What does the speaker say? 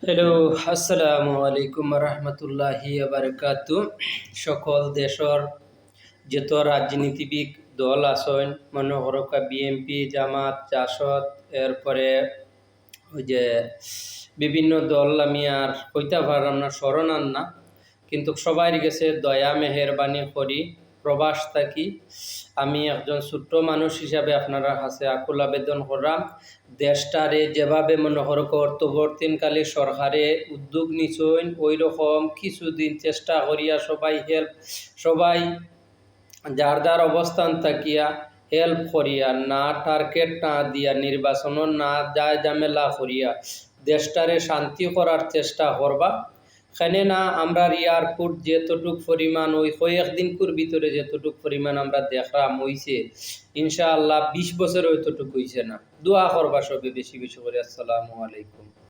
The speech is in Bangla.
হ্যালো, আসসালামু আলাইকুম রহমতুল্লাহি বারকাতু। সকল দেশর যত রাজনীতিবিদ দল আছেন, মনে করকা বিএনপি, জামাত, জাসদ, এরপরে ওই যে বিভিন্ন দল আমি আর কইতে পারলাম না, স্মরণ আন না, কিন্তু সবাই গেছে দয়া মেহেরবানি করি প্রবাস থাকি। আমি একজন ছোট্ট মানুষ হিসাবে আপনারা কাছে আকুল আবেদন করলাম, দেশটারে যেভাবে মনে করো অর্থবর্তীনকালে সরকারে উদ্যোগ নিচ্ছেন, ওই রকম কিছুদিন চেষ্টা করিয়া সবাই যার যার অবস্থান থাকিয়া হেল্প করিয়া, না টার্গেট না দিয়া, নির্বাচন না যায় ঝামেলা করিয়া দেশটারে শান্তি করার চেষ্টা করবা। এখানে না আমরা এয়ারপোর্ট যেতটুক পরিমাণ ওই কয়েকদিনকুর ভিতরে যেতটুক পরিমাণ আমরা দেখলাম হইছে, ইনশাআল্লাহ 20 বছর ওইতটুক হইছে না। দোয়া করবা সবে বেশি বেশি করে। আসসালামু আলাইকুম।